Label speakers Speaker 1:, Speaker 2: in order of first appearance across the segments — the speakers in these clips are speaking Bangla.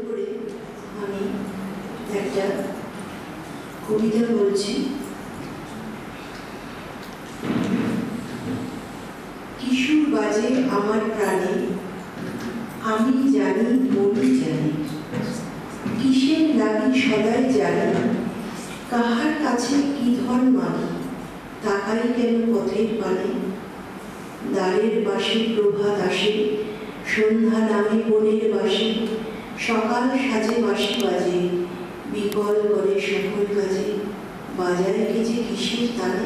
Speaker 1: করে আমি একটা কবিতা বলছি। কিশোর বাজে আমার প্রাণে, আমি জানি মনই জানি, কিসের লাগি সদাই জানি, কাহার কাছে কি ধন মাগি, তাকাই কেন পথের পানে। দ্বারের বাঁশি প্রভাত আসে, সন্ধ্যা নামে বনের বাঁশি, সকাল সাজে বাঁশি বাজে, বিকল করে সকল কাজে, বাজায় কে যে কিসের তানে।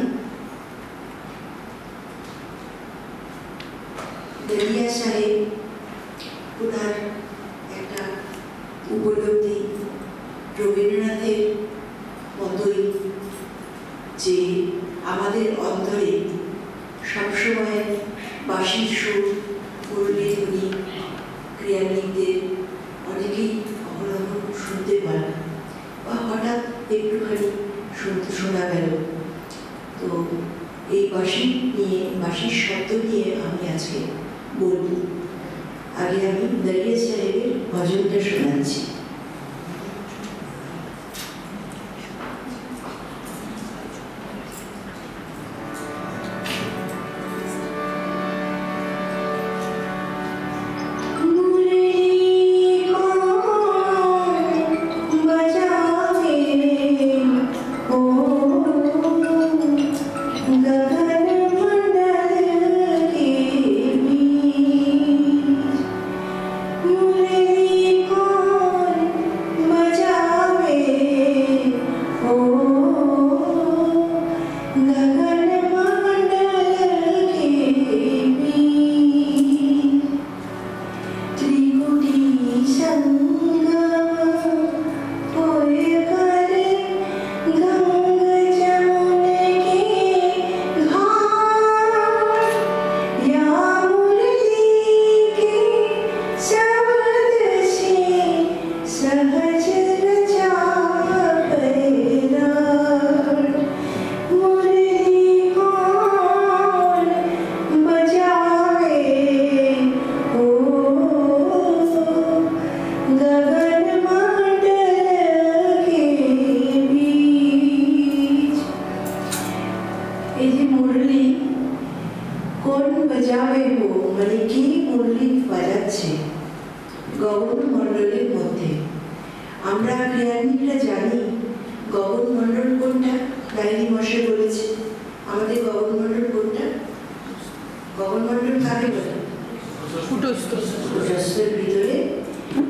Speaker 1: দরিয়া সাহেব ওনার একটা উপলব্ধি রবীন্দ্রনাথের মতোই, যে আমাদের অন্তরে সবসময় বাঁশির সুর, মুরলী ধ্বনি, ক্রিয়ানীদের অনেকেই অবলম্বন শুনতে পান বা হঠাৎ একটুখানি শোনা গেল। তো এই বাঁশি নিয়ে, বাঁশির শব্দ নিয়ে আমি আজকে বলব। আগে আমি দরিয়া সাহেবের ভজনটা শোনাচ্ছি।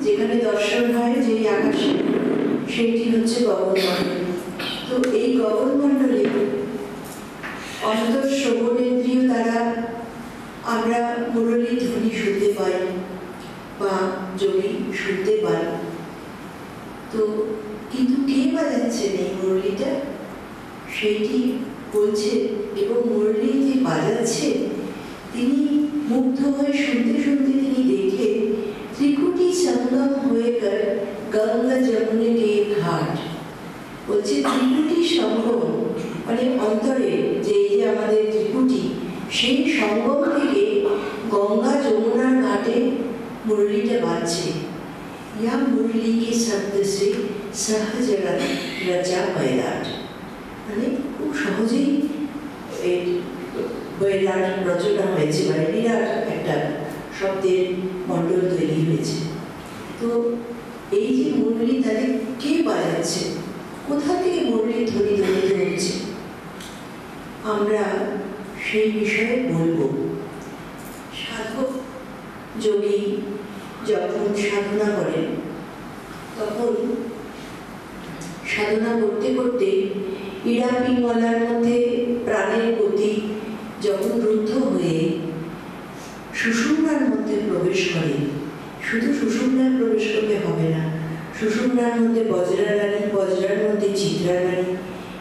Speaker 1: যেখানে দর্শন হয় যে আকাশে, সেটি হচ্ছে গগনমণ্ডল। তো এই গগনমণ্ডলে অন্তঃশ্রবণেন্দ্রিয় দ্বারা আমরা মুরলী ধ্বনি শুনতে পাই বা যোগী শুনতে পাই। তো কিন্তু কে বাজাচ্ছেন এই মুরলীটা, সেইটি বলছে। এবং মুরলী যে বাজাচ্ছে, তিনি মুগ্ধ হয়ে শুনতে শুনতে তিনি দেখে ত্রিকুটি সঙ্গম হয়ে গেল গঙ্গা যমুনে কে ঘাট। বলছে ত্রিকুটি সঙ্গম মানে অন্তরে যে আমাদের ত্রিকুটি, সেই সঙ্গম থেকে গঙ্গা যমুনার ঘাটে মুরলীটা বাজছে। ইয়া মুরলী কে শব্দ সে সহজ রচা বৈরাট, মানে খুব সহজেই বৈরাট রচনা হয়েছে, মানে বিরাট একটা শব্দের মণ্ডল তৈরি হয়েছে। তো এই যে মুরলী, তাদের কে বাজাচ্ছে, কোথা থেকে মুরলী ধ্বনি ধ্বনিত হচ্ছে, আমরা সেই বিষয়ে বলবো। সাধক যোগী যখন সাধনা করেন, তখন সাধনা করতে করতে ইড়া পিঙ্গলার মধ্যে প্রাণের গতি যখন রুদ্ধ হয়ে সুষুম্নার মধ্যে প্রবেশ করে, শুধু সুষুম্নায় প্রবেশ করলে হবে না, সুষুম্নার মধ্যে বজ্রা নাড়ী, বজ্রার মধ্যে চিত্রা নাড়ী,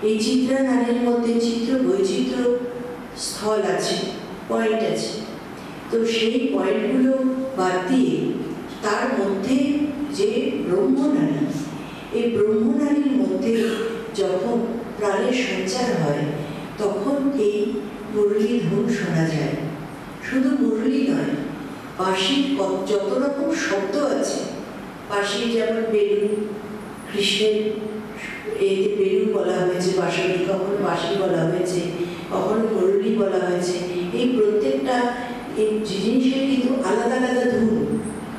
Speaker 1: এই চিত্রা নাড়ীর মধ্যে চিত্র বৈচিত্র্য স্থল আছে, পয়েন্ট আছে। তো সেই পয়েন্টগুলো বাদ দিয়ে তার মধ্যে যে ব্রহ্মনাড়ী, এই ব্রহ্মনাড়ীর মধ্যে যখন প্রাণের সঞ্চার হয়, তখন এই মুরলী ধুন শোনা যায়। শুধু মুরলী নয়, বাঁশির যত রকম শব্দ আছে বাঁশি যেমন বেলুন, কৃষ্ণের এতে বেলুন বলা হয়েছে, বাঁশি কখনো বাঁশি বলা হয়েছে, কখনো মুরলি বলা হয়েছে। এই প্রত্যেকটা এই জিনিসের কিন্তু আলাদা আলাদা ধুন।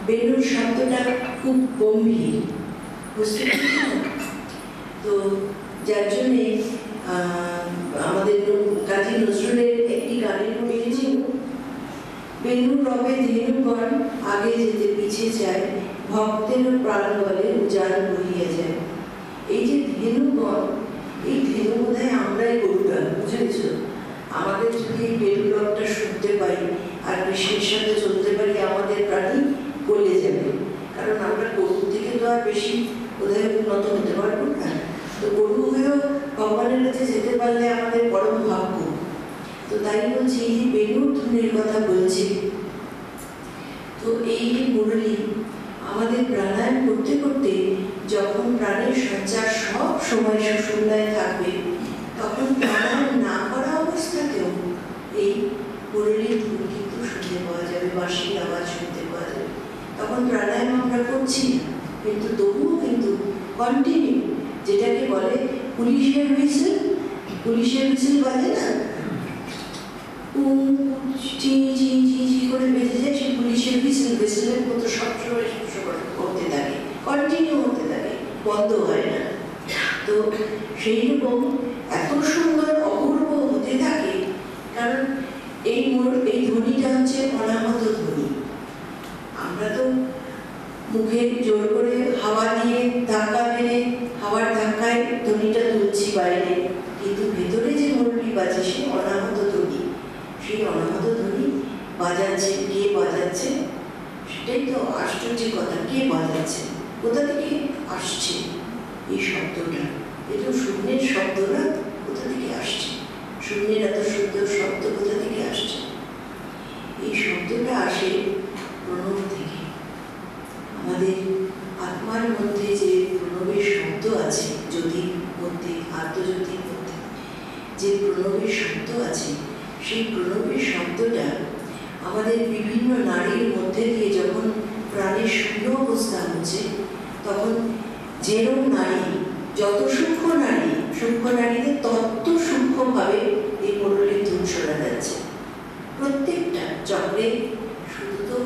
Speaker 1: বেলুন শব্দটা খুব গম্ভীর, বুঝতে পারছি না? তো যার জন্যে আমাদের কাজী নজরুলের একটি গানের পেয়েছি, বেনু রবে ধেনুগণ আগে যেতে পিছিয়ে যায়, ভক্তেরও প্রাণ বলে উজান বহিয়ে যায়। এই যে ধেনুগণ, এই ধেনু বোধহয় আমরাই গরুটা, বুঝেছ? আমাদের যদি এই বেনু রবটা শুনতে পাই আর কৃষ্ণের সাথে চলতে পারি, আমাদের প্রাণী গলে যাবে। কারণ আমরা গরু থেকে তো আর বেশি বোধহয় উন্নত হতে পারবো না। তো গরু হয়েও ভগবানের কাছে যেতে পারলে আমাদের পরম ভাগ্য। তো তাই বলছি, এই যে বেনুর ধুনের কথা বলছি, তো এই মুরলি আমাদের প্রাণায়াম করতে করতে যখন প্রাণের সঞ্চার সব সময় সুষুম্নায় থাকবে, তখন প্রাণায়াম না করা অবস্থাতেও এই মুরলির ধুন কিন্তু শুনতে পাওয়া যাবে, বাঁশির আওয়াজ শুনতে পাওয়া যাবে। তখন প্রাণায়াম আমরা করছি না, কিন্তু তবুও কিন্তু কন্টিনিউ, যেটাকে বলে পুলিশের হুইসেল, পুলিশের হুইসেল বাজে না, চি চি চি চি করে বেজে যায়, সেই পুলিশের হুইসেল, হুইসেলের মতো সবসময় করতে থাকে, কন্টিনিউ হতে থাকে, বন্ধ হয় না। তো সেই রকম এত সুন্দর অপূর্ব হতে থাকে, কারণ এই ধ্বনিটা হচ্ছে অনাহত ধ্বনি। আমরা তো মুখে জোর করে হাওয়া দিয়ে ধাক্কা মেরে হাওয়ার ধাক্কায় ধ্বনিটা তুলছি বাইরে, কিন্তু ভেতরে যে মুরলি বাজে সে অনাহত ধ্বনি। সেই অনাহত ধ্বনি বাজাচ্ছে, কে বাজাচ্ছে? সেটাই তো আশ্চর্য কথা, কে বাজাচ্ছে, কোথা থেকে আসছে এই শব্দটা? এ তো শূন্যের শব্দ না, কোথা থেকে আসছে? শূন্যের এত সুন্দর শব্দ কোথা থেকে আসছে? এই শব্দটা আসে প্রণব থেকে। আমাদের আত্মার মধ্যে যে প্রণবের শব্দ আছে, জ্যোতির মধ্যে, আত্মজ্যোতির মধ্যে যে প্রণবের শব্দ আছে, সেই প্রণবের শব্দটা আমাদের বিভিন্ন নারীর মধ্যে দিয়ে যখন প্রাণের শূন্য অবস্থা হচ্ছে, তখন যেরকম নারী, যত সূক্ষ্ম নারীদের তত সূক্ষ্মভাবে এই মুরলির ধুন শোনা যাচ্ছে। প্রত্যেকটা চক্রে শুধু তো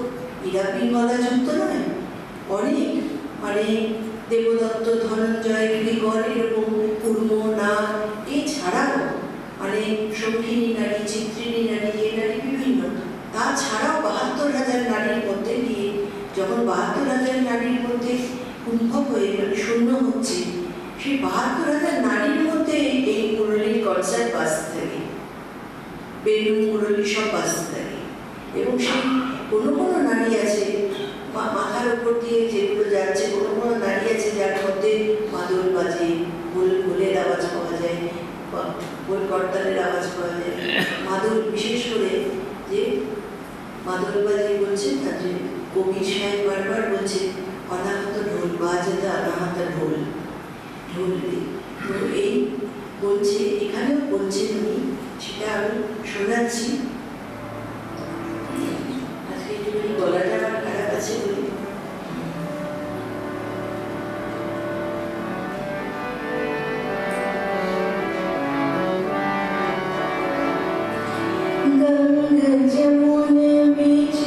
Speaker 1: ইরা পিঙ্গলা যুক্ত নয়, অনেক মানে দেবদত্ত, ধনঞ্জয়, কৃগর, এরকম কুর্ম, নাগ, এছাড়াও মানে শৌখিনী নারী, চিত্রিণী নারী, এ নারী বিভিন্ন, তাছাড়াও ৭২,০০০ নারীর মধ্যে দিয়ে যখন ৭২,০০০ নারীর মধ্যে কুম্ভ হয়ে মানে শূন্য হচ্ছে, সেই ৭২,০০০ নারীর মধ্যে এই মুরলির কনসার্ট বাজতে থাকে, বেলুন মুরলি সব বাজতে থাকে। এবং সেই কোনো কোনো নারী আছে মাথার উপর দিয়ে যেগুলো যাচ্ছে, কোনো কোনো নারী আছে যার মধ্যে মাদল বাজে, বোলের আওয়াজ পাওয়া যায়, বোল করতালের আওয়াজ পাওয়া যায়। মাদল বিশেষ করে যে মাদল বাজে বলছে, তার যে কবি সাহেব বারবার বলছে অনাহত ঢোল বাজাতে, অনাহত ঢোল ঢোল। তো এই বলছে, এখানেও বলছেন উনি, সেটা আমি শোনাচ্ছি। আজকে একটুখানি গলাটা আমার খারাপ আছে বলে गंगा जमुन बीच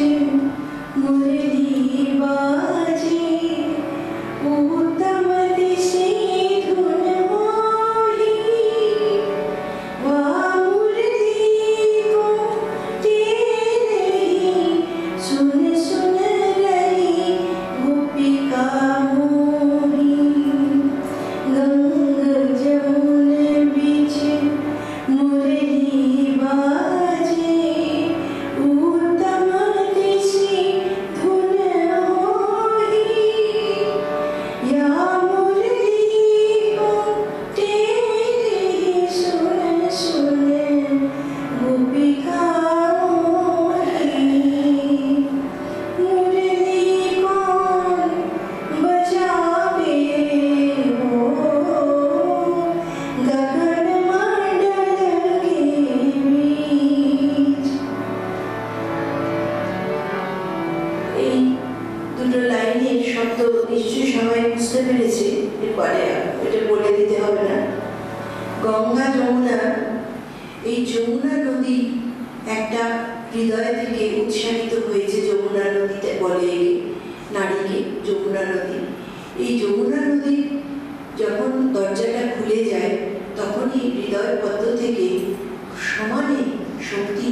Speaker 1: मुरली बाजे, उत्तम दिशे धुन मोही, वाह मुरली को দুটো লাইনের শব্দ নিশ্চয়ই সবাই বুঝতে পেরেছে, এরপরে এটা বলে দিতে হবে না। গঙ্গা যমুনা, এই যমুনা নদী একটা হৃদয় থেকে উৎসাহিত হয়েছে। যমুনা নদীতে বলে নারীকে যমুনা নদী। এই যমুনা নদী যখন দরজাটা খুলে যায় তখনই হৃদয় পদ্ম থেকে সমানে শক্তি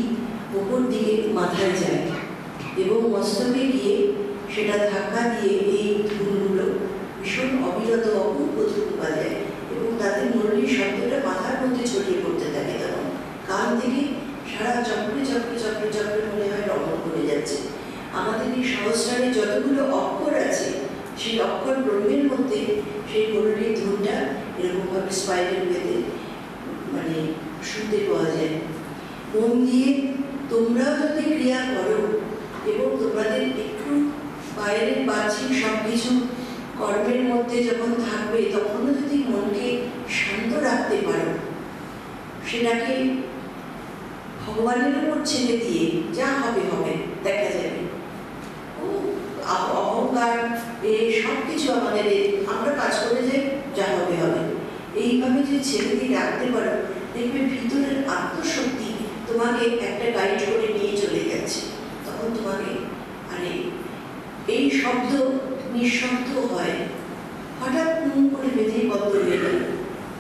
Speaker 1: উপর দিকে মাথায় যায় এবং মস্তকে গিয়ে সেটা ধাক্কা দিয়ে এই ধুনগুলো ভীষণ অবিরত অপূর্ব ধুন বাজায় এবং তাদের মুরলীর শব্দটা মাথার মধ্যে ছড়িয়ে পড়তে থাকে। তখন কান থেকে সারা চক্রে চক্রে চক্রে চক্রে মনে হয় রমণ করে যাচ্ছে। আমাদের এই সহস্রারে যতগুলো অক্ষর আছে সেই অক্ষর ব্রহ্মের মধ্যে সেই মুরলীর ধুনটা এরকমভাবে স্পাইরাল বেঁধে মানে শুনতে পাওয়া যায়। মন দিয়ে তোমরাও যদি ক্রিয়া করো এবং তোমাদের একটু বাইরের বাহ্যিক সব কিছু কর্মের মধ্যে যখন থাকবে তখনও যদি মনকে শান্ত রাখতে পারো, সেটাকে ভগবানের উপর ছেড়ে দিয়ে যা হবে হবে দেখা যাবে। অহংকার সব কিছু আমাদের আমরা কাজ করে যে যা হবে হবে, এইভাবে যদি ছেড়ে দিয়ে রাখতে পারো দেখবে ভিতরের আত্মশক্তি তোমাকে একটা গাইড করে নিয়ে চলে যাচ্ছে। তখন তোমাকে আরে এই শব্দ নিঃশব্দ হয়, হঠাৎ মুখ করে বেঁধেই বন্ধ হয়ে গেল,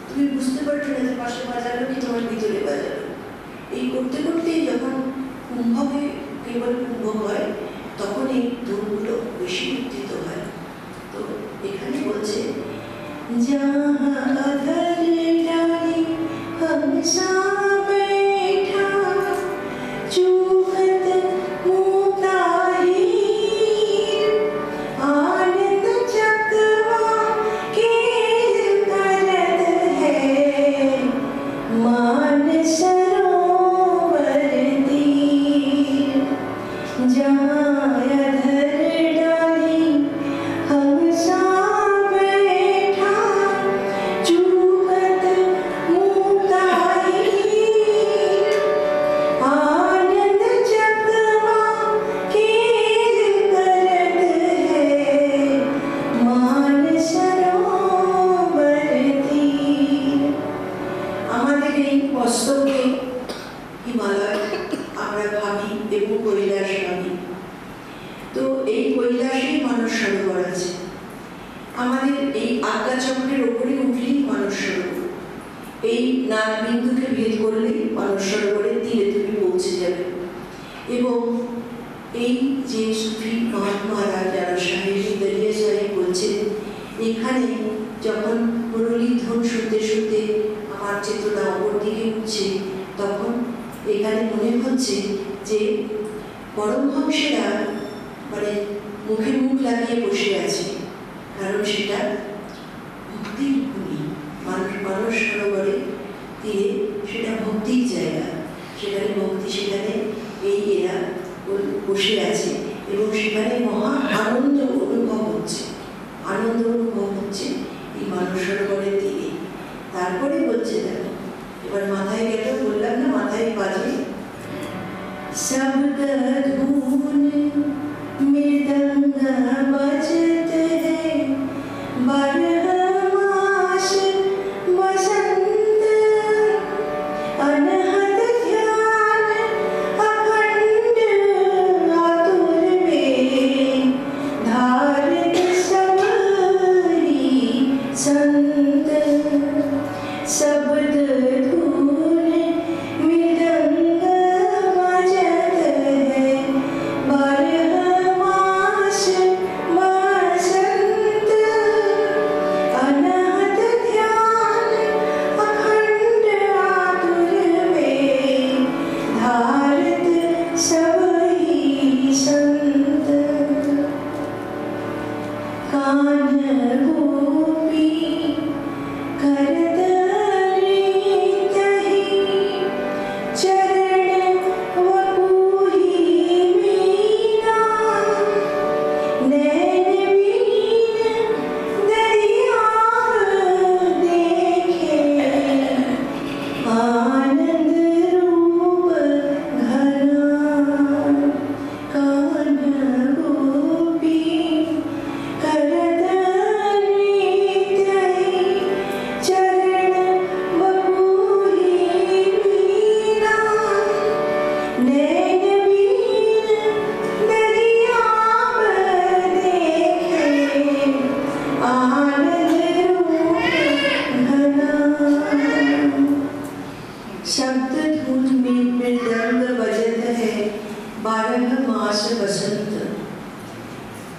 Speaker 1: তুমি বুঝতে পারছো না যে পাশে বাজালো কি তোমার ভিতরে বাজালো। এই করতে করতেই যখন কুম্ভকে কেবল কুম্ভ হয় তখন এই ধূমগুলো বেশি উত্থিত হয়। তো এখানে বলছে পরমহংসেরা মানে মুখে মুখ লাগিয়ে বসে আছে, কারণ সেটা ভক্তির ভূমি। মানস সরোবরে তীরে সেটা ভক্তির জায়গা, সেখানে ভক্তি, সেখানে এই এরা বসে আছে এবং সেখানে মহা আনন্দ অনুভব হচ্ছে, আনন্দ অনুভব হচ্ছে এই মানস সরোবরের তীরে। তারপরে বলছে দেখো এবার মাথায় গেল, বললাম না মাথায় বাজে शब्द धून मृदंग बजत है, बारहमास बसंत अनहद ध्यान अखंड आतुर में धारत सबरी संत। शब्द धून मृदंग बजत है, बारह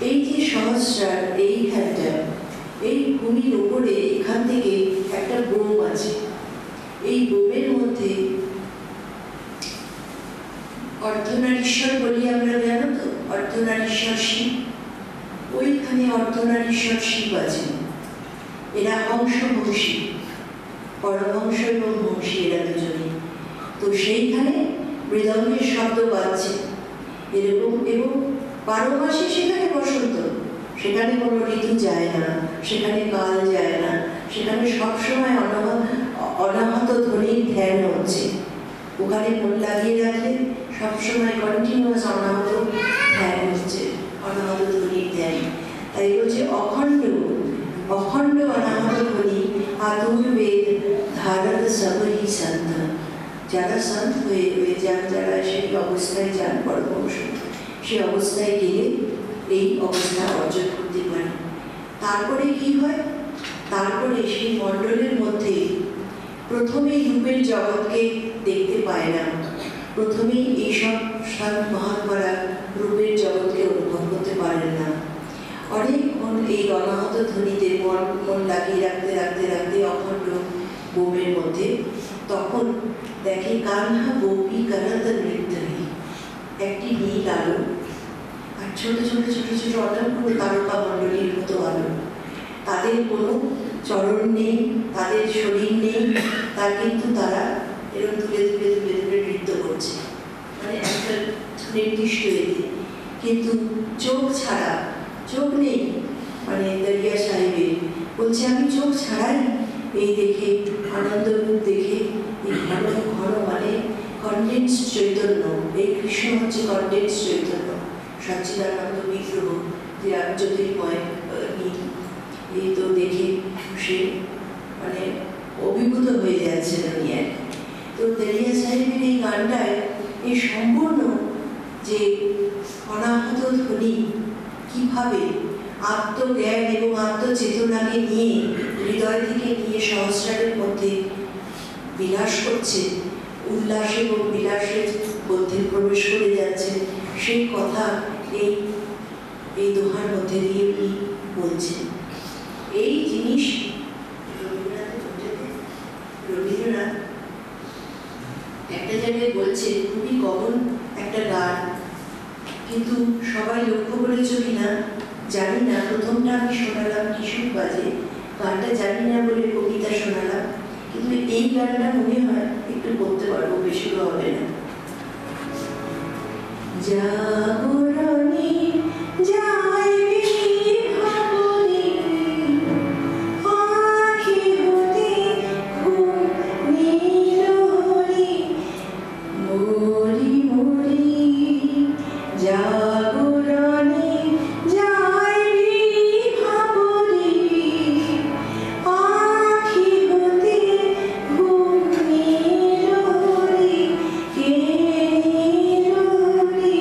Speaker 1: এই যে সহস্রার এইখানটা, এই ভূমির উপরে এখান থেকে একটা বোম আছে। এই বোমের মধ্যে অর্ধনারীশ্বর বলি আমরা, জানো তো, অর্ধনারীশ্বর শিব। ওইখানে অর্ধনারীশ্বর শিব আছে। এরা হংস বংশী, পরমহংস এবং বংশী, এরা দুজনে। তো সেইখানে মৃদঙ্গের শব্দ পাচ্ছে এরকম, এবং 12 মাসে সেখানে বসন্ত, সেখানে কোনো ঋতু যায় না, সেখানে কাল যায় না, সেখানে সবসময় অনাহত ধ্বনির ধ্যান হচ্ছে। ওখানে মন লাগিয়ে রাখলে সবসময় কন্টিনিউয়াস অনাহত ধ্যান হচ্ছে, অনাহত ধ্বনির ধ্যান। তাই বলছে অখণ্ড অখণ্ড অনাহত ধ্বনি আতুর বেদ ধারত সবই সন্ত। যারা সন্ত হয়ে যান, যারা সেই অবস্থায় যান পরমহংস, সেই অবস্থায় গেলে এই অবস্থা অর্জন করতে পারে। তারপরে কি হয়? তারপরে সেই মণ্ডলের মধ্যে প্রথমেই রূপের জগৎকে দেখতে পায় না। প্রথমেই এইসব সন্ত মহাত্মারা রূপের জগৎকে অনুভব করতে পারেন না। অনেকক্ষণ এই অনাহত ধ্বনিতে মন লাগিয়ে রাখতে রাখতে রাখতে অখণ্ড বোমের মধ্যে তখন দেখে কান্হা গোপী করত নৃত্য, একটি নীল আলো আর ছোট ছোট ছোট ছোট অনেকগুলো তারকা মণ্ডলীর মতো আলো। তাদের কোনো চরণ নেই, তাদের শরীর নেই, তার কিন্তু তারা এরকম তুলে তুলে তুলে তুলে নৃত্য করছে, মানে একটা নির্দিষ্ট এতে। কিন্তু চোখ ছাড়া, চোখ নেই, মানে দরিয়া সাহেবের বলছে আমি চোখ ছাড়াই এই দেখে, আনন্দরূপ দেখে, এই ঘন ঘন মানে কন্ডেন্স চৈতন্য, এই কৃষ্ণ হচ্ছে কন্ডেন্স চৈতন্য, সচ্চিদানন্দ বিগ্রহ, যে জ্যোতির্ময় নীল, এই তো দেখে সে মানে অভিভূত হয়ে যাচ্ছে দুনিয়ায়। তো দরিয়া সাহেবের এই গানটায় এই সম্পূর্ণ যে অনাহত ধ্বনি কিভাবে আত্মজ্ঞান এবং আত্মচেতনাকে নিয়ে, হৃদয় থেকে নিয়ে সহস্রারের মধ্যে বিলাস করছে, উল্লাস এবং বিলাসের মধ্যে প্রবেশ করে যাচ্ছে, সেই কথা এই দোহার মধ্যে দিয়ে উনি বলছেন। এই জিনিস রবীন্দ্রনাথ একটা জায়গায় বলছে, খুবই কমন একটা গান, কিন্তু সবাই লক্ষ্য করেছো কিনা জানি না। প্রথমটা আমি শোনালাম কিশোর বাজে, গানটা জানি না বলে কবিতা শোনালাম, কিন্তু এই গানটা মনে হয় একটু করতে পারবো, বেশি হবে না। জাগরণী যায় ভাবনি আঁখি হতে ঘুম নীল হরি মরি মরি, জাগরণী যায় ভাবনি আঁখি হতে ঘুম নীল হরি কে নীল হরি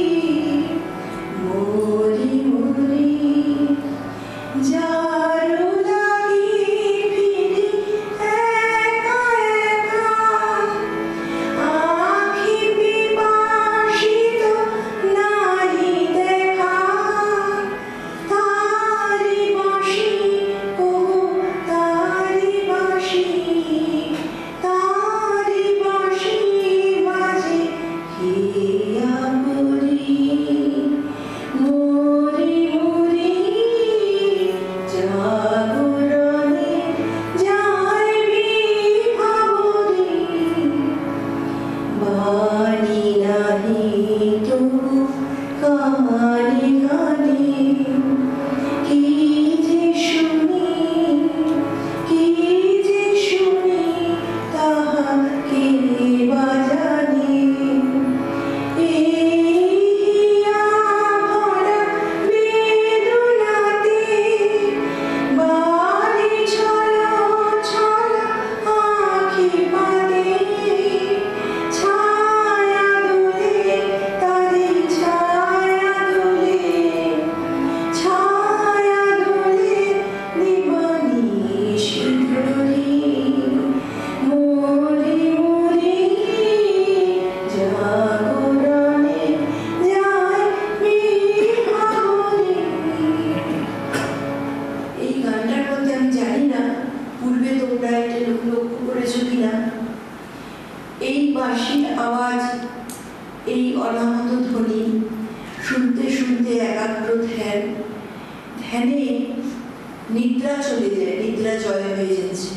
Speaker 1: ধ্যানে নিদ্রা চলে যায়, নিদ্রা জয় হয়ে যাচ্ছে।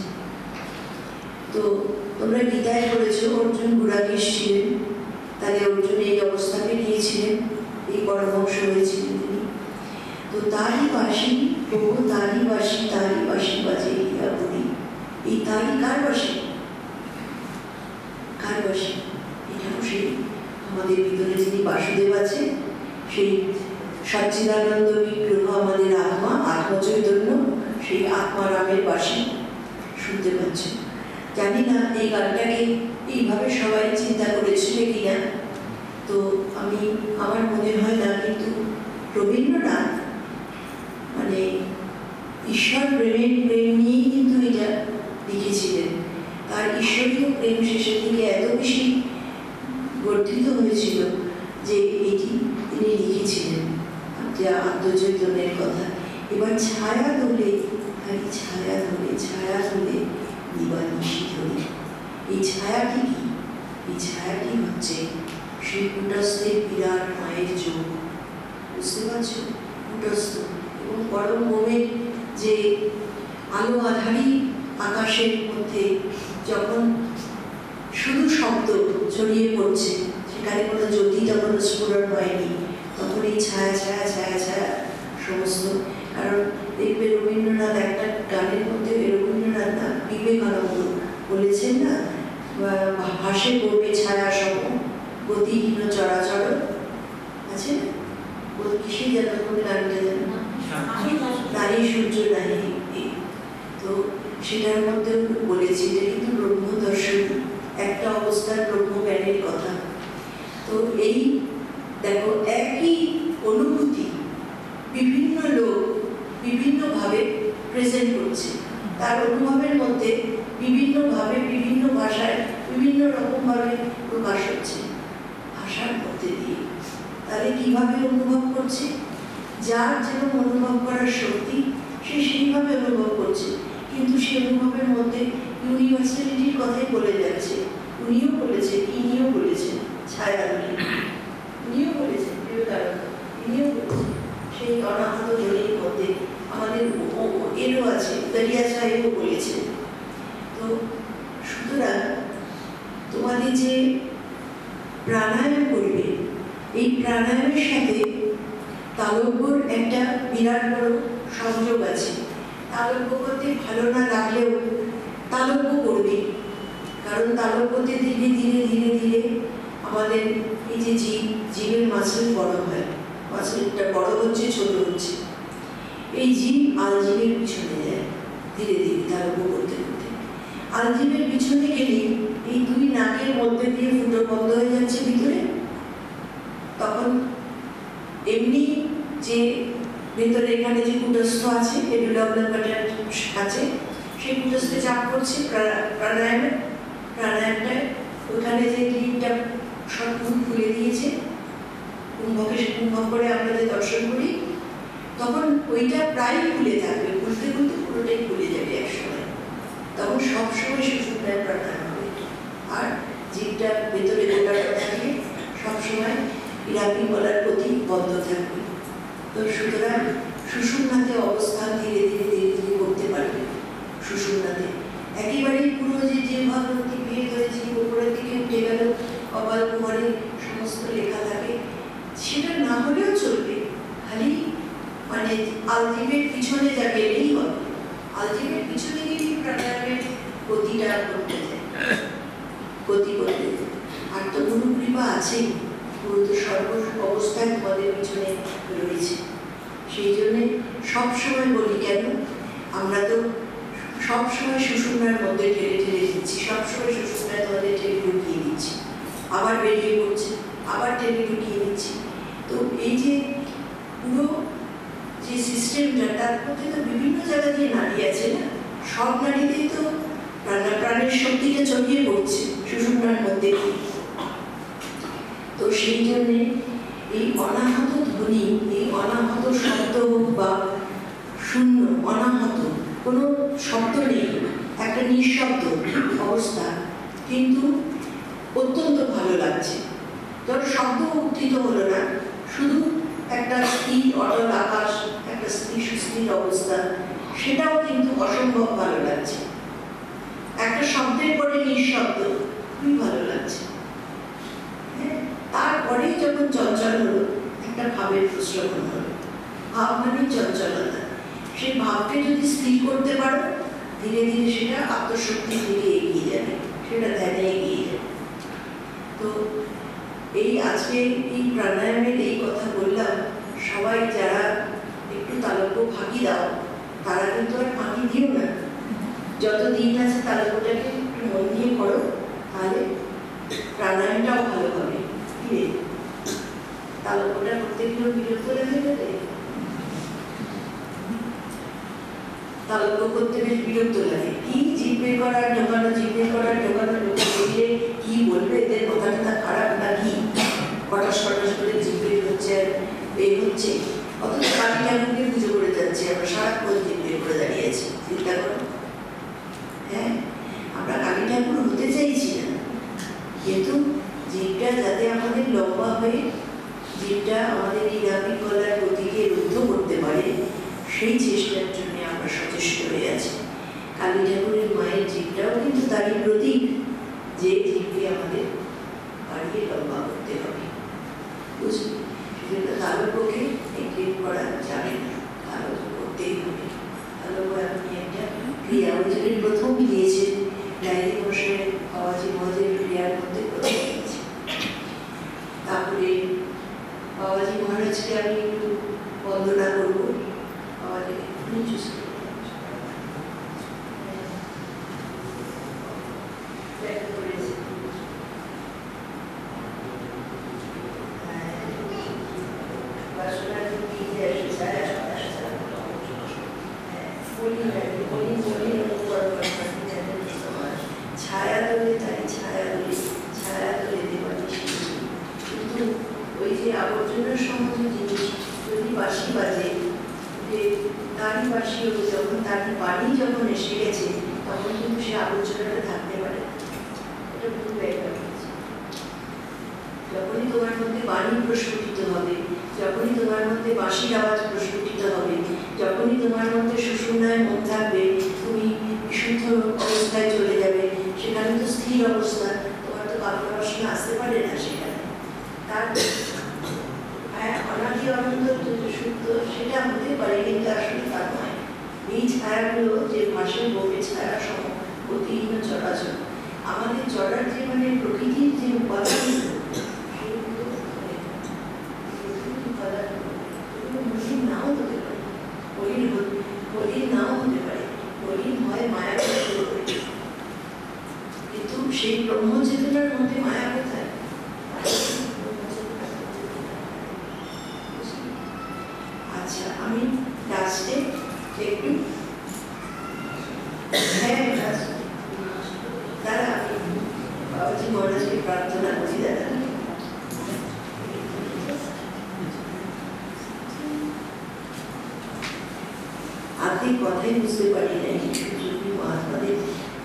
Speaker 1: তো তোমরা গীতায় পড়েছো অর্জুন গুড়াকেশ ছিলেন, তাহলে অর্জুন এই অবস্থাকে নিয়েছিলেন, এই পরমহংস হয়েছিলেন তিনি। তো তারই বাসি প্রভু, তারই বাসি বাজে ইয়া বলি। এই তারই কার বাসি? কার বাসি? এটাও সেই আমাদের ভিতরে যিনি বাসুদেব আছে, সেই সচ্চিদানন্দ বিগ্রহ আমাদের আত্মা, আত্মচৈতন্য, সেই আত্মারামের বাসি শুনতে পাচ্ছ। জানি না এই গানটাকে এইভাবে সবাই চিন্তা করেছিল কিনা, তো আমার মনে হয় না, কিন্তু রবীন্দ্রনাথ মানে ঈশ্বর প্রেমের প্রেম নিয়েই কিন্তু এটা লিখেছিলেন। তার ঈশ্বরীয় প্রেম শেষের দিকে এত বেশি বর্ধিত হয়েছিল যে এটি তিনি লিখেছিলেন, যা আত্মচৈতন্যের কথা। এবার ছায়া দোলে, ছায়া দোলে, ছায়া দোলে নিবানিশি ধরে। এই ছায়াটি কি? এই ছায়াটি হচ্ছে সেই কুটস্থের বিরাট মায়ের চোখ, বুঝতে পারছো? কুটস্থ এবং পরম মোমের যে আলো আধারী আকাশের মধ্যে যখন শুধু শব্দ ছড়িয়ে পড়ছে, সেখানে কোনো জ্যোতি তখন স্ফুরণ হয়নি, তখন এই ছায়া ছায়া ছায়া ছায়া সমস্ত। কারণ দেখবে রবীন্দ্রনাথ একটা গানের মধ্যে, রবীন্দ্রনাথ না বিবেকানন্দ বলেছেন না, ভাসে পড়বে ছায়া সম গতিহীন চরাচর, আছে না? কিসে যেন কোন গানটা যেন নারী সূর্য নারী। তো সেটার মধ্যে বলেছি এটা কিন্তু ব্রহ্ম দর্শন, একটা অবস্থার ব্রহ্মজ্ঞানের কথা। তো এই দেখো একই অনুভূতি বিভিন্ন লোক বিভিন্নভাবে প্রেজেন্ট করছে, তার অনুভবের মধ্যে বিভিন্নভাবে বিভিন্ন ভাষায় বিভিন্ন রকমভাবে প্রকাশ হচ্ছে ভাষার মধ্যে দিয়ে। তাহলে কিভাবে অনুভব করছে? যার যেরকম অনুভব করার শক্তি সে সেইভাবে অনুভব করছে, কিন্তু সে অনুভবের মধ্যে ইউনিভার্সালিটির কথাই বলে যাচ্ছে। উনিও বলেছেন, ইনিও বলেছেন ছায়া বলে, উনিও বলেছেন বিবেকানন্দ, ইনিও বলেছেন সেই অনাহত ধ্বনির মধ্যে আমাদের এরও আছে, দরিয়া সাহেবও বলেছেন। তো সুতরাং তোমাদের যে প্রাণায়াম করবে, এই প্রাণায়ামের সাথে তালব্যর একটা বিরাট বড় সংযোগ আছে। তালব্য করতে ভালো না লাগলেও তালব্য করবে, কারণ তালব্যতে ধীরে ধীরে ধীরে ধীরে আমাদের এই যে জীবের মাসল বড় হয়, মাসলটা বড় হচ্ছে, ছোট হচ্ছে। এই জীব আলজীবের পিছনে যায় ধীরে ধীরে তালব্য করতে করতে। আলজীবের পিছনে গেলে এই দুই নাকের মধ্যে দিয়ে ফুটো বন্ধ হয়ে যাচ্ছে ভিতরে, তখন এমনি যে ভেতরে এখানে যে কুটস্থ আছে, আছে, সেই কুটস্থে চাপ করছে প্রাণায়ামটায়। ওখানে যে ক্লিপটা সব খুলে দিয়েছে, কুম্ভক করে আমরা যে দর্শন করি, তখন ওইটা প্রায় খুলে থাকবে, খুলতে খুলতে পুরোটাই খুলে যাবে একসময়। তখন সবসময় সুষুম্নায় প্রাণায়াম হবে, আর জীবটা ভেতরে গোটাটা থাকে সবসময় ইরাপি বলার প্রতি বন্ধ থাকবে। তো সুতরাং সুষুম্নাতে অবস্থান ধীরে ধীরে ধীরে ধীরে করতে পারবে। সুষুম্নাতে একেবারেই পুরো যে ভাবমূর্তি ভেদ হয়েছে, উপরের দিকে উঠে গেল, কপাল কুমারে সমস্ত লেখা থাকে, সেটা না হলেও চলবে। খালি মানে আলজীবের পিছনে যা গেলেই হবে, আলজীবের পিছনে গেলেই প্রাণায়ামের গতিটা করতে যায়, গতি করতে। আর তো গুরু কৃপা আছেই, গুরু তো সর্ব অবস্থায় তোমাদের পিছনে রয়েছে। সেই জন্যে সবসময় বলি, কেন আমরা তো সবসময় সুষুম্নার মধ্যে ঠেলে ঠেলে দিচ্ছি, সবসময় সুষুম্নায় তোমাদের ঠেলে ঢুকিয়ে দিচ্ছি, আবার বেরিয়ে পড়ছে, আবার ঠেলে ঢুকিয়ে দিচ্ছি। তো এই যে পুরো যে সিস্টেমটা, তার মধ্যে তো বিভিন্ন জায়গা দিয়ে নাড়ি আছে না, সব নাড়িতেই তো প্রাণের শক্তিটা ছড়িয়ে পড়ছে সুষুম্নার মধ্যে। তো সেই জন্যে এই অনাহত ধ্বনি, এই অনাহত শব্দ হোক বা শূন্য, অনাহত কোনো শব্দ নেই, একটা নিঃশব্দ অবস্থা, কিন্তু অত্যন্ত ভালো লাগছে। ধরো শব্দ উত্থিত হলো না, শুধু একটা স্থির অটল আকাশ, একটা স্থির সুস্থ পরিস্থিতির অবস্থা, সেটাও কিন্তু অসম্ভব ভালো লাগছে। একটা শব্দের পরে নিঃশব্দ, খুবই ভালো লাগছে। তারপরেই যখন চঞ্চল হলো, একটা ভাবের প্রশ্রবণ হলো। ভাব মানে চঞ্চলতা। সেই ভাবকে যদি স্থির করতে পারো, ধীরে ধীরে সেটা আত্মশক্তির দিকে এগিয়ে যাবে, সেটা ধ্যানে এগিয়ে যাবে। তো এই আজকে এই প্রাণায়ামের এই কথা বললাম, সবাই যারা একটু তালব্য ফাঁকি দাও, তারা কিন্তু আর ফাঁকি দিও না। যত দিন আছে তালব্যটাকে একটু মন দিয়ে করো, তাহলে প্রাণায়ামটাও ভালো হবে। তালব্যটা করতে গেলেও বিরক্ত লাগে যাবে, তালব্য করতে বেশ বিরক্ত লাগে। কি জিভে করার ঢোকানো, জিভে করার ঢোকানো, লোকে দেখলে কি বলবে, এদের মাথাটা খারাপ নাকি, হঠাৎ হঠাৎ করে জিভে হচ্ছে বের হচ্ছে। অথচ কালী ঠাকুরকে পুজো করে যাচ্ছে, আমরা সারাক্ষণ জিভে করে দাঁড়িয়ে আছি। চিন্তা করো, হ্যাঁ আমরা কালী ঠাকুর হতে চাইছি না, কিন্তু জিভটা যাতে আমাদের লম্বা হয়ে জিভটা আমাদের এই নাভিক গলার গতিকে রুদ্ধ করতে পারে, সেই চেষ্টার জন্য আমরা সচেষ্ট হয়ে আছি। কালী ঠাকুরের মায়ের জিভটাও কিন্তু তারই প্রতীক, যে জিভকে আমাদের বাড়িয়ে লম্বা করতে হবে। বুঝলি, সেজন্য তালব্যকে নেগলেক্ট করা যাবে না, তালব্য করতেই হবে। তালব্য আপনি একটা ক্রিয়া, ওই জন্য প্রথম দিয়েছে ডায়েরি বসে বাবাজি মহাজের ক্রিয়ার মধ্যে প্রথম দিয়েছে। তারপরে বাবাজি মহারাজকে আমি একটু বন্দনা করবো। বাবাজিকে নিচু ছায়া দলে তাই ছায়া দলে, ছায়া দলে দেবানি। কিন্তু ওই যে আবর্জনার সমাজ জিনিস যদি বাঁশি বাজে, যে তারই বাঁশি, যখন তারই বাণী যখন এসে গেছে, তখন কিন্তু সে আবর্জনাটা থাকতে পারে। এটা ভুল ব্যাখ্যা হয়েছে। যখনই তোমার মধ্যে বাণী প্রস্ফুটিত হবে, যখনই তোমার মধ্যে বাঁশির আওয়াজ প্রস্ফুটিত হবে, যখনই তোমার মধ্যে সুষুম্নায় মন থাকবে, তুমি বিশুদ্ধ অবস্থায় চলে যাবে। সেখানে তো স্থির অবস্থা, তোমার তো কামনা বাসনা আসতে পারে না সেখানে। তার হ্যাঁ অনাদি আনন্দ শুদ্ধ সেটা হতে পারে, কিন্তু আসলে তা নয়। এই ছায়াগুলো যে ভাসের বকে ছায়া সম গতিহীন চলাচল, আমাদের চলার যে মানে প্রকৃতির যে উপাদান, সেগুলো মলিন নাও হতে পারে, মলিন নাও হতে পারে, মলিন হয় মায়া শুরু করে। কিন্তু সেই ব্রহ্মচেতনার মধ্যে মায়া কোথায়? আচ্ছা, আমি লাস্টে একটু দাদা, আমি বাবাজি মহারাজকে প্রার্থনা করি। দাদা আপনি কথাই বুঝতে পারি নাই, মহাত্মাদের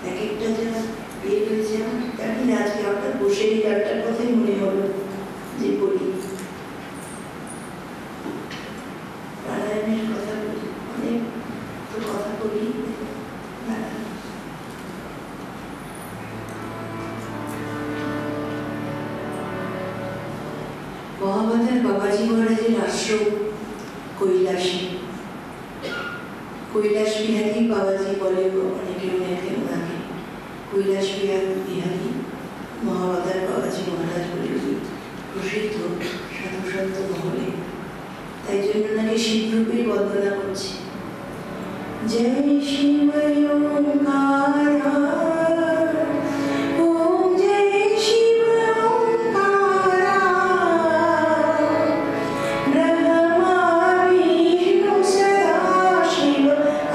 Speaker 1: এক একটা যারা বিয়ে হয়েছে, জানি না আজকে আপনার বসে এই একটার কথাই মনে হলো যে বলি, প্রাণায়ামের কথা বলি, অনেক তো কথা বলি। মহামাতার বাবাজি মহারাজের আশ্রম কৈলাসী, কৈলাস বিহারী বাবাজি বলে অনেকে অনেকে ওনাকে। কৈলাস বিহারী মহামাতার বাবাজি মহারাজ বলে প্রসিদ্ধ সাধু সন্ত মহলে, তাই জন্য ওনাকে শিবরূপে বন্দনা করছি। জয় শিব ওঙ্কারা, ওম জয় শিব ওঙ্কারা, ব্রহ্মা বিষ্ণু সদা শিব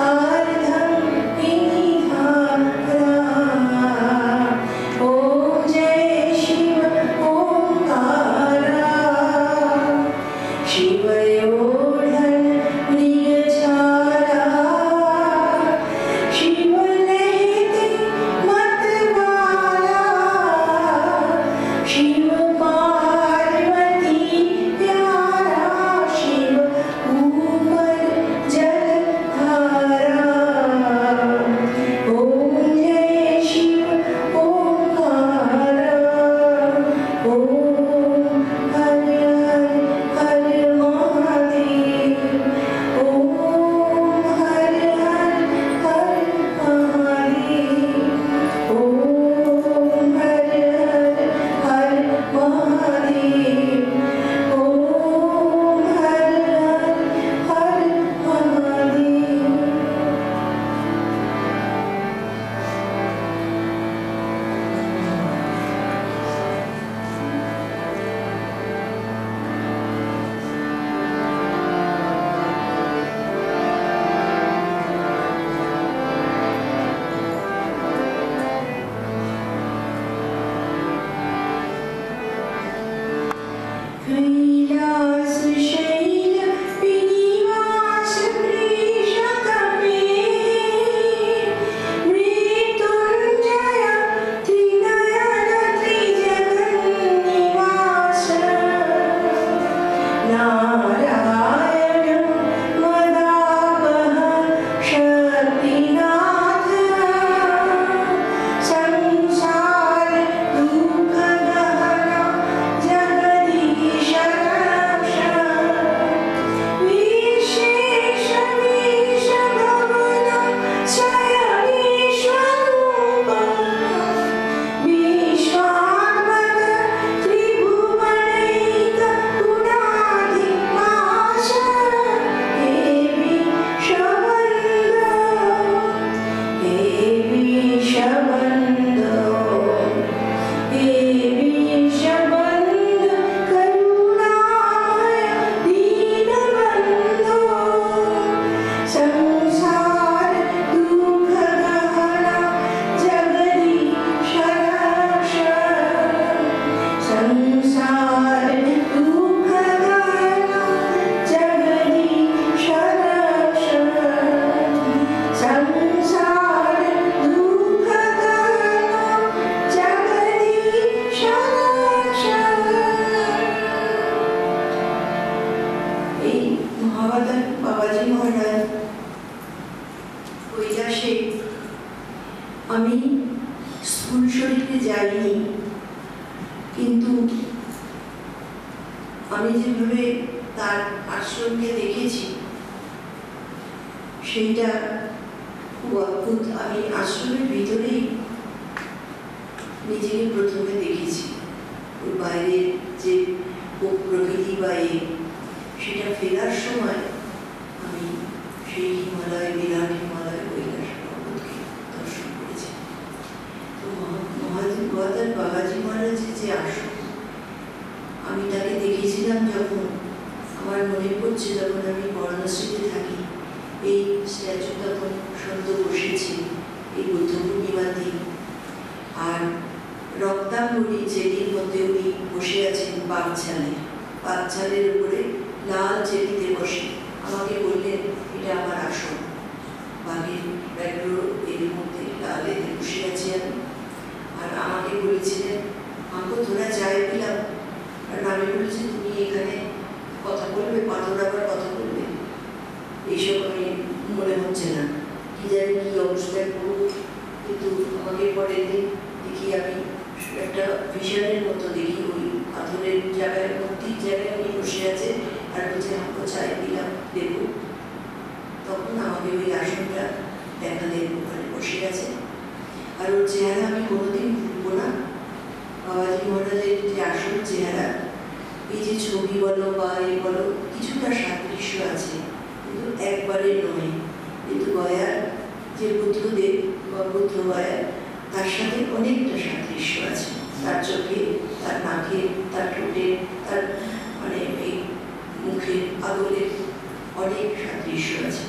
Speaker 1: আর্ধং নিধারা। ওম জয় শিব ওঙ্কারা, শিবয়োধন মৃগছালা, শিবলে মহাবতার বাবাজি মহারাজ কৈলাসে আমি স্থূল শরীরে যাইনি, কিন্তু আমি যেভাবে তার আশ্রমকে দেখেছি সেইটা খুব অদ্ভুত। আমি আশ্রমের ভিতরেই নিজেকে প্রথমে দেখেছি, ওর বাইরের যে প্রকৃতি বা সেটা ফেরার সময় আমি সেই হিমালয়, বিরাট হিমালয় কৈলাস পর্বতকে দর্শন করেছি। তো মহাদেব বাবাজি মহারাজের যে আশ্রম, আমি তাকে দেখেছিলাম যখন, আমার মনে পড়ছে যখন আমি বর্ণশ্রীতে থাকি, এই স্ট্যাচু তখন সদ্য বসেছে এই বুদ্ধ পূর্ণিমার দিন, আর রক্তাঙ্গুলি চেরির মধ্যে উনি বসে আছেন বাগছালের উপরে লাল চেরিতে বসে। আমাকে বললেন এটা আমার আসন, বাঘের ব্যাঘ্র এর মধ্যে লাল এতে বসে আছি আমি। আর আমাকে বলেছিলেন আমাকে তোরা চাই পেলাম, কারণ আমি বলেছি তুমি এখানে কথা বলবে, পাথর আবার কথা বলবে, এইসব আমি মনে হচ্ছে না, কি জানি কি অবস্থায় করবো। কিন্তু আমাকে পরে দেখি আমি একটা ভিশনের মতো দেখি, ওই পাথরের জায়গায় মূর্তির জায়গায় উনি বসে আছে আর বলছে আমাকে চাই দিলাম দেবো। তখন আমাকে ওই আসনটা দেখালেন, ওখানে বসে আছে। আর ওর চেহারা আমি কোনোদিন ভুলবো না। বাবাজি মহারাজের যে আসল চেহারা, এই যে ছবি বলো বা এই বলো, কিছুটা সাদৃশ্য আছে, কিন্তু একবারে নয়। কিন্তু গয়ার যে বুদ্ধদেব বা বুদ্ধ গয়ার, তার সাথে অনেকটা সাদৃশ্য আছে। তার চোখে, তার নাকে, তার ঠোঁটে, তার মানে এই মুখে আদলের অনেক সাদৃশ্য আছে।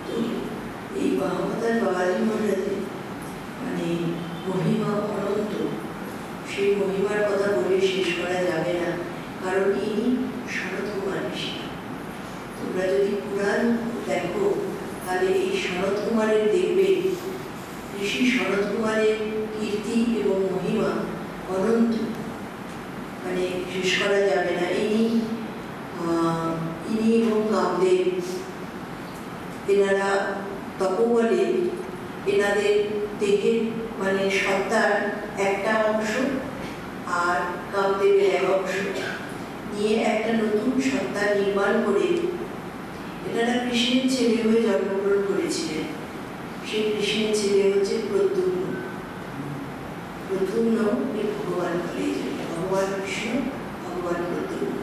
Speaker 1: তো এই মহাবতার বাবাজি মহারাজের মানে মহিমা অনন্ত, সেই মহিমার কথা বলে শেষ করা যাবে না, কারণ ইনি সনত কুমার ঋষি। তোমরা যদি পুরাণ দেখো তাহলে এই সনত কুমারের দেখবে, ঋষি সনত কুমারের কীর্তি এবং মহিমা অনন্ত, মানে শেষ করা যাবে না। ইনি এবং কামদেব, এনারা তপবলে এনাদের দেহের মানে সত্তার একটা অংশ আর কামদেবের এক অংশ নিয়ে একটা নতুন সত্তা নির্মাণ করে এনারা কৃষ্ণের ছেলে হয়ে জন্মগ্রহণ করেছিলেন। সেই কৃষ্ণের ছেলে হচ্ছে প্রদ্যুম্ন। ভগবান বলে, ভগবান কৃষ্ণ, ভগবান প্রদ্যুম্ন।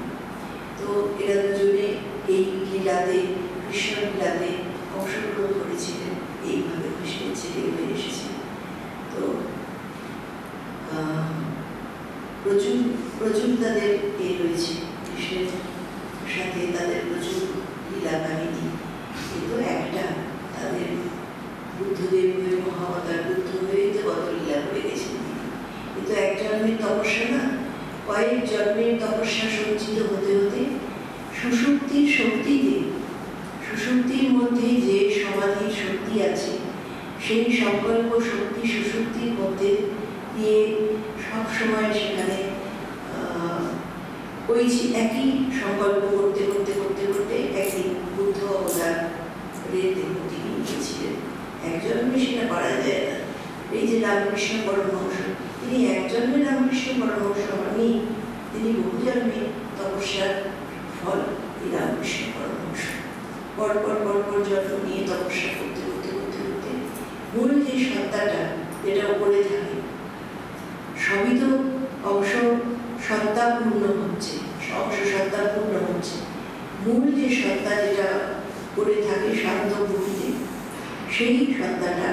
Speaker 1: তো এরা দুজনে এই লীলাতে, কৃষ্ণ লীলাতে অংশগ্রহণ করেছিলেন, এইভাবে কৃষ্ণের ছেলে হয়ে এসেছিলেন। তো প্রচুর তাদের রয়েছে, কৃষ্ণের সাথে তাদের প্রচুর লীলা কাহিনী। কিন্তু একটা তাদের বুদ্ধদেব হয়ে, মহাবতার বুদ্ধ হয়ে তো কত লীলা করে গেছেন। কিন্তু এক জন্মের তপস্যা না, কয়েক জন্মের তপস্যা সঞ্চিত হতে হতে সুষুপ্তির শক্তিতে, সুষুপ্তির মধ্যে যে সমাধির শক্তি আছে, সেই সংকল্প শক্তি সুষুপ্তির মধ্যে দিয়ে সবসময় সেখানে ওই একই সংকল্প করতে করতে করতে করতে একদিন বুদ্ধ অবতার তিনি নিয়েছিলেন। একজন্মে সেটা করা যায় না। এই যে রামকৃষ্ণ পরমহংস, তিনি একজন্মে রামকৃষ্ণ পরমহংস হননি, তিনি বহু জন্মে তপস্যার ফল এই রামকৃষ্ণ পরমহংস। পরপর পরপর জন্ম নিয়ে তপস্যা করতে করতে করতে করতে মূল যে সত্তাটা যেটা উপরে থাকে, সবই তো অংশ সত্তা পূর্ণ হচ্ছে, অংশ সত্তা পূর্ণ হচ্ছে, মূল যে সত্তা যেটা করে থাকে শান্ত ভূমিতে, সেই সত্তাটা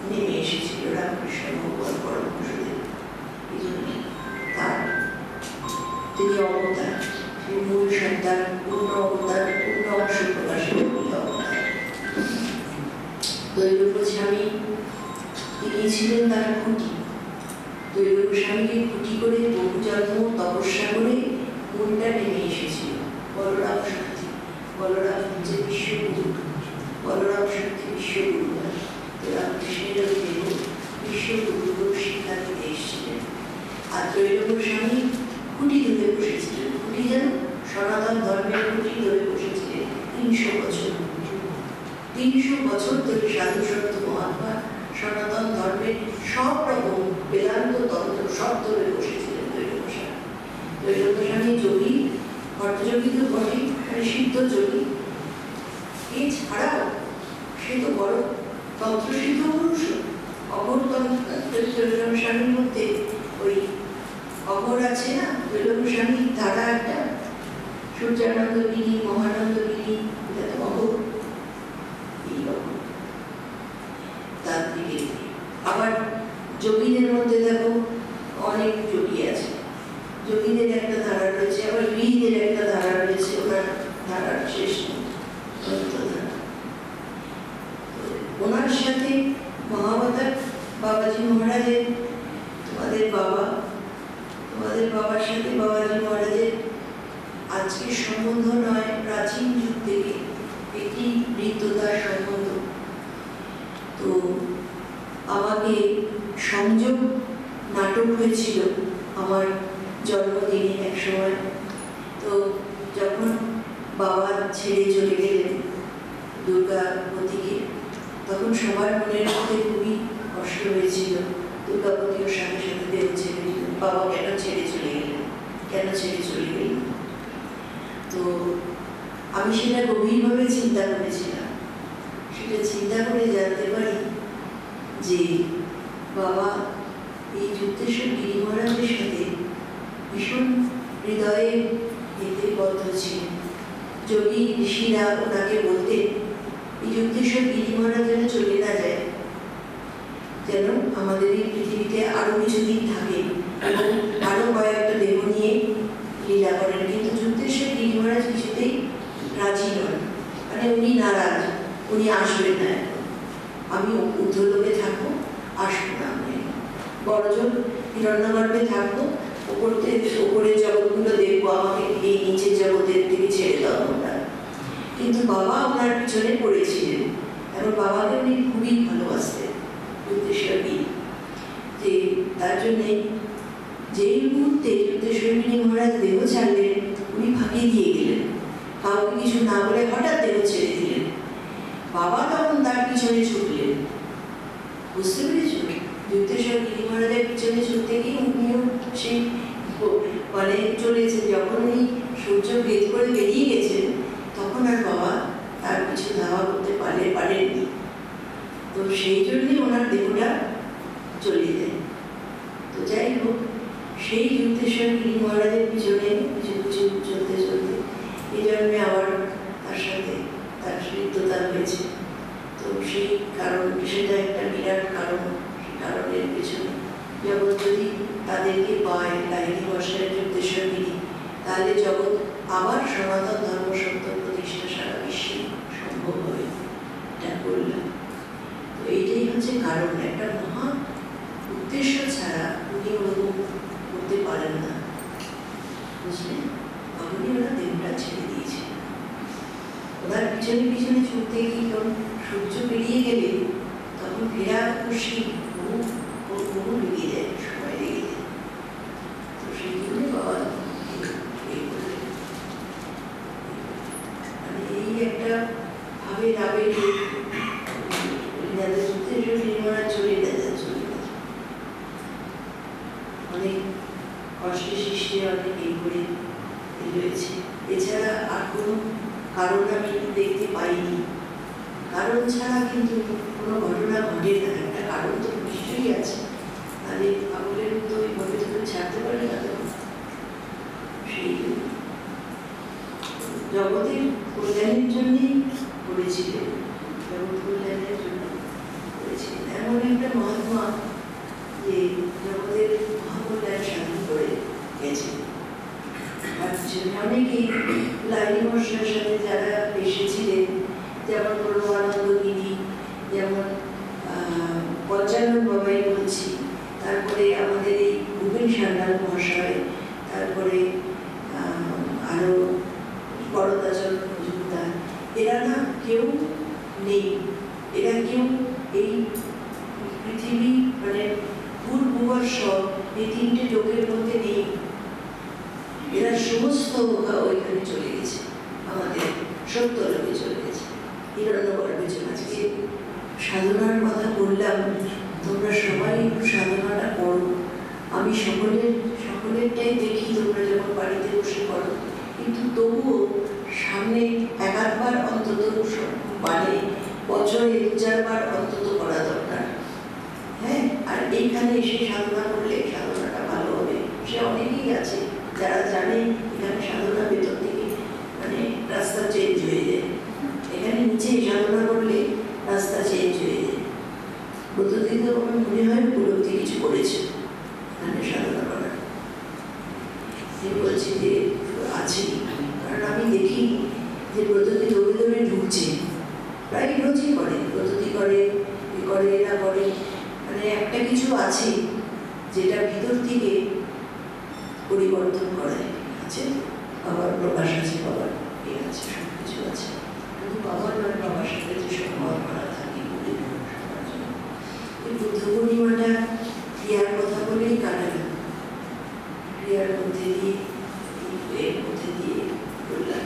Speaker 1: নেমে এসেছিল রামকৃষ্ণ ভগবান পরমহংসদেব। এই জন্য তার তিনি অবতার, সেই মূল সত্তার পূর্ণ অবতার, পূর্ণ অংশ প্রকাশের অবতার। দৈব স্বামী তিনি ছিলেন তার খুঁটি। দৈব স্বামীকে খুঁটি করে বহু জন্ম তপস্যা করে মনটা নেমে এসেছিল বলরাম শক্তি। বলরাম হচ্ছে বিশ্বগুরু, বলরাম শক্তি বিশ্বগুরু। রামকৃষ্ণের দেব বিশ্বগুরু শিক্ষা দিতে এসেছিলেন। আর দৈব স্বামী খুঁটি ধরে বসেছিলেন। খুঁটি যেন সনাতন ধর্মের খুঁটি ধরে বসেছিলেন 300 300 বছর ধরে সাধু সন্ত মহাত্মা সনাতন ধর্মের সব রকম বেদান্ত তন্ত্র সব ধরে বসেছিলেন দৈবত স্বামী যোগী, হঠযোগী তো বটে, সিদ্ধ যোগী। এছাড়াও সে তো বড় তন্ত্রসিদ্ধ পুরুষ। অঘর দৈবত স্বামীর মধ্যে ওই অঘর আছে না, দৈবত স্বামী ধারা একটা সূর্যানন্দগিরি, মহানন্দগিরি, এটা তো অঘর। আবার যোগীদের মধ্যে দেখো অনেক যোগী আছে, যোগীদের একটা ধারা রয়েছে, আবার বীরদের একটা ধারা রয়েছে, ওনার ধারার শেষ নেই। ওনার সাথে মহাবতার বাবাজি মহারাজের, তোমাদের বাবার সাথে বাবাজি মহারাজের আজকের সম্বন্ধ নয়, প্রাচীন যুগ থেকে একটি বৃদ্ধতার সম্বন্ধ। তো আমাকে সংযোগ নাটক হয়েছিল আমার জন্মদিনে এক সময়। তো যখন বাবা ছেড়ে চলে গেলেন দুর্গাপতিকে, তখন সবার মনের মধ্যে খুবই কষ্ট হয়েছিল। দুর্গাপতিও সাথে সাথে দেহ ছেড়ে দিলেন। বাবা কেন ছেড়ে চলে গেলেন, কেন ছেড়ে চলে গেলেন? তো আমি সেটা গভীরভাবে চিন্তা করেছিলাম। সেটা চিন্তা করে জানতে পারি যে বাবা এই যুক্তেশ্বর গিরি মহারাজের সাথে ভীষণ হৃদয়ে এতে বদ্ধ ছিলেন। যোগী ঋষিরা ওনাকে বলতেন এই যুক্তেশ্বর গিরি মহারাজ যেন চলে না যায়, যেন আমাদের এই পৃথিবীতে আরো কিছুদিন থাকে এবং আরো কয়েকটা দেহ নিয়ে লীলা করেন। কিন্তু যুক্তেশ্বর গিরি মহারাজ কিছুতেই রাজি নন, মানে উনি নারাজ, উনি আসবেন না। আমি ঊর্ধ্বলোকে থাকবো, আসবো না। আমি বড়জন হিরণ্যগর্ভে থাকবো, ওপরের জগৎগুলো দেখবো, আমাকে এই নিচের জগতের থেকে ছেড়ে দাও তোমরা। কিন্তু বাবা ওনার পিছনে পড়েছিলেন এবং বাবাকে উনি খুবই ভালোবাসতেন যুক্তেশ্বর গিরি। যে তার জন্যে যেই মুহূর্তে যুক্তেশ্বর গিরি মহারাজ দেহ ছাড়লেন, উনি ফাঁকি দিয়ে গেলেন, কাউকে কিছু না বলে হঠাৎ দেহ ছেড়ে দিলেন। বাবা তখন তার পিছনে ছুটলেন। বুঝতে পেরেছ? যুক্তেশ্বর গিরি মহারাজের পিছনে ছুটতে গিয়ে উনিও সেই মানে চলেছেন। যখন উনি সূর্য ভেদ করে বেরিয়ে গেছেন, তখন আর বাবা তার পিছু ধাওয়া করতে পারেননি। তো সেই জন্যই ওনার দেহটা চলে যায়। তো যাই হোক, সেই যুক্তেশ্বর গিরি মহারাজের পিছনে কিছু কিছু চলতে চলতে এই জন্যে আবার তার সাথে তার হৃদ্যতা হয়েছে। তো সেই কারণ, সেটা একটা বিরাট কারণ। সেই কারণের পেছনে জগৎ যদি তাদেরকে পায়, লাহিড়ী মশাইয়ের যুক্তেশ্বর গিরি, তাহলে জগৎ আবার সনাতন ধর্ম সত্য প্রতিষ্ঠা সারা বিশ্বে সম্ভব হবে। এটা বললাম। তো এইটাই হচ্ছে কারণ। একটা মহা উদ্দেশ্য ছাড়া উনি ওরকম করতে পারেন না, বুঝলেন? তখনই ওরা দেহটা ছেড়ে দিয়েছে। ওনার পিছনে পিছনে ছুটতে গিয়ে যখন সূর্য বেরিয়ে গেলে, তখন ফেরা খুশি বহু লেগে যায়, সময় লেগে যায়। তো সেই জন্য বাবা মানে এই একটা ভাবের আবেগে চলে অনেক কষ্টে সৃষ্টি, অনেক এই করে রয়েছে। এছাড়া আর কোনো কারণ আমি দেখতে পাইনি। কারণ ছাড়া কিন্তু কোনো ঘটনা ঘটে না। একটা কারণ তো নিশ্চয়ই আছে, তাহলে পাগলের মতো ওইভাবে তো ছাড়তে পারে না। সেই জগতের কল্যাণের জন্যই করেছিলেন, জগৎ কল্যাণের জন্য করেছিলেন। এমন একটা মহাত্মা যে জগতের মহাকল্যাণ সাধন করে গেছেন। অনেকেই লাহিড়ী মশাইয়ের সাথে যারা এসেছিলেন, যেমন পরমানন্দগিরি, যেমন পঞ্চানন বাবাই বলছি, তারপরে আমাদের এই ভূপেন সান্যাল মহাশয়, তারপরে আরো বড়দাচরণ মজুমদার, এরা না কেউ নেই। এরা কেউ এই পৃথিবী মানে ভূবর্ষ এই তিনটে লোকের মধ্যে নেই। এরা সমস্ত ওইখানে চলে গেছে আমাদের হিরণ্যগর্ভের জন্য। আজকে সাধনার কথা বললাম, তোমরা সবাই একটু সাধনাটা করো। আমি সকলেরটাই দেখি তোমরা যখন বাড়িতে বসে করো, কিন্তু তবুও সামনে এক আধবার অন্তত মানে বছরে 2-4 বার অন্তত করা দরকার। হ্যাঁ, আর এইখানে এসে সাধনা করলে সাধনাটা ভালো হবে। সে অনেকেই আছে যারা জানে এখানে সাধনা ভেতর থেকে মানে রাস্তা চেঞ্জ হয়ে যায়। এখানে নিচে সাধনা করলে রাস্তা চেঞ্জ হয়ে যায়। প্রতিদিন আমার মনে হয় উপলব্ধি কিছু করেছে এখানে সাধনা করার। বলছি যে আছি, কারণ আমি দেখি যে ব্রততি দৌড়ে দৌড়ে ঢুকছে, প্রায় রোজই করে, ব্রততি করে, এরা করে, মানে একটা কিছু আছে যেটা ভিতর থেকে পরিবর্তন করায়। আছে বাবার প্রকাশ আছে, বাবার এ আছে, সব কিছু আছে, কিন্তু বাবার নয়, বাবার সাথে যে সম্মান করা থাকে এই বুদ্ধ পূর্ণিমাটা ক্রিয়ার কথা বলেই কাটাবে। ক্রিয়ার মধ্যে দিয়ে এর মধ্যে দিয়ে বললাম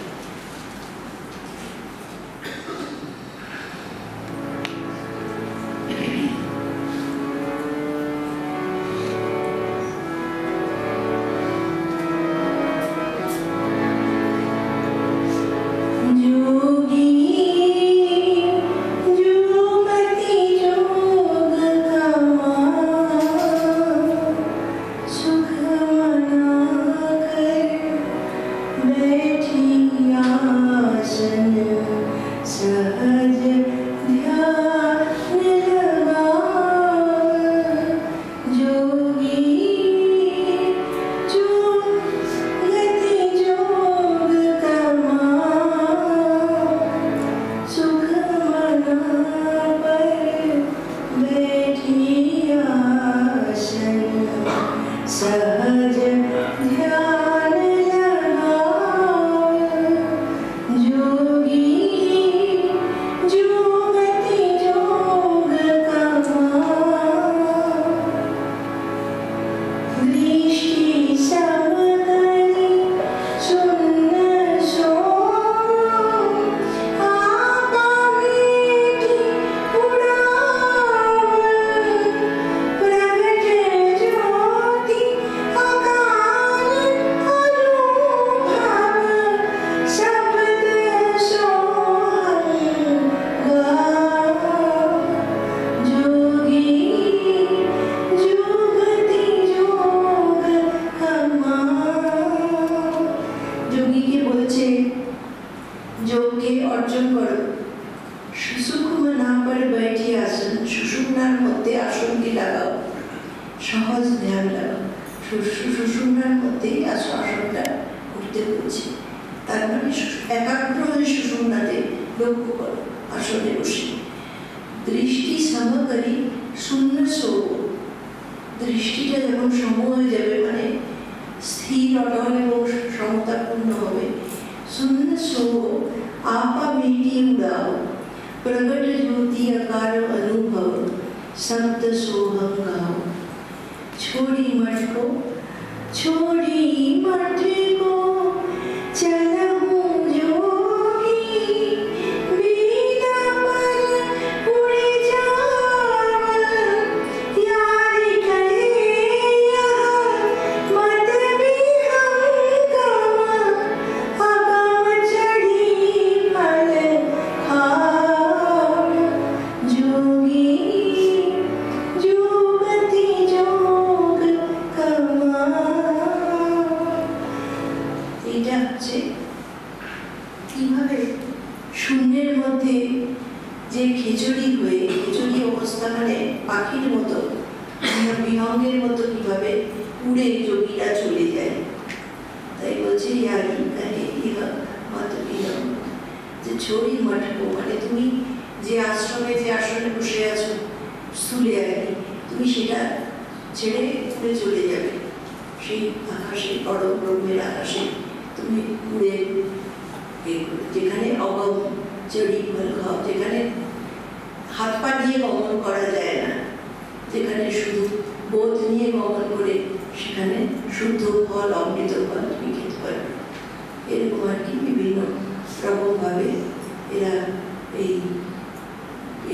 Speaker 1: এই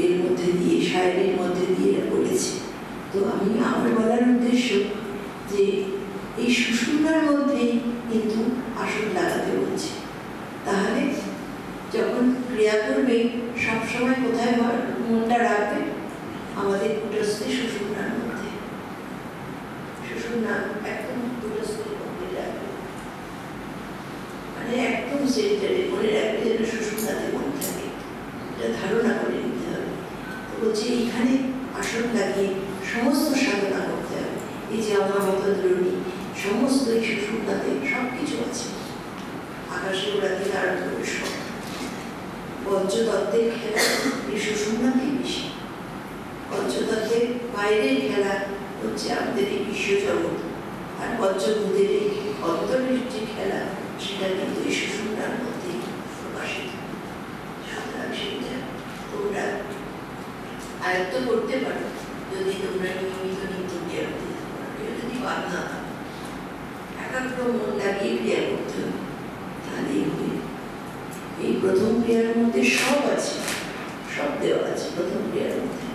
Speaker 1: এর মধ্যে দিয়ে, শায়েরির মধ্যে দিয়ে বলেছে। তো আমি আমার বলার উদ্দেশ্য যে এই সুষুম্নার মধ্যেই কিন্তু আসন লাগাতে বলছে। তাহলে যখন ক্রিয়া করবে সবসময় কোথায় মনটা রাখবে? আমাদের কুটস্থে সুষুম্নার মধ্যে। সুষুম্না একদম কুটস্থের মধ্যে রাখবে, মানে একদম সেন্টারে মনে রাখবে যেন সুষুম্নাতে মন থাকে, এটা ধারণা করে নিতে হবে। তো বলছে এইখানে আসন লাগিয়ে সমস্ত সাধনা করতে হবে। এই যে অনাহত দ্রোণী, সমস্ত এই সুষুম্নাতে সব কিছু আছে। আকাশে ওড়াতে আরম্ভ করে সব পঞ্চতত্ত্বের খেলা এই সুষুম্নাতেই বেশি। পঞ্চতত্ত্বের বাইরের খেলা হচ্ছে আমাদের এই বিশ্বজগৎ, আর পঞ্চভূতের এই অন্তরের যে খেলা সেটা কিন্তু এই সুষুম্নার মধ্যেই প্রকাশিত। সুতরাং সেটা তোমরা আয়ত্ত করতে পারো যদি তোমরা নিয়মিত নিত্য ক্রিয়া করতে পারো। যদি বাদ না থাকো, একাগ্র মন লাগিয়ে ক্রিয়া করতে হবে, তাহলেই হবে। এই প্রথম ক্রিয়ার মধ্যে সব আছে, সব দেওয়া আছে প্রথম ক্রিয়ার মধ্যে।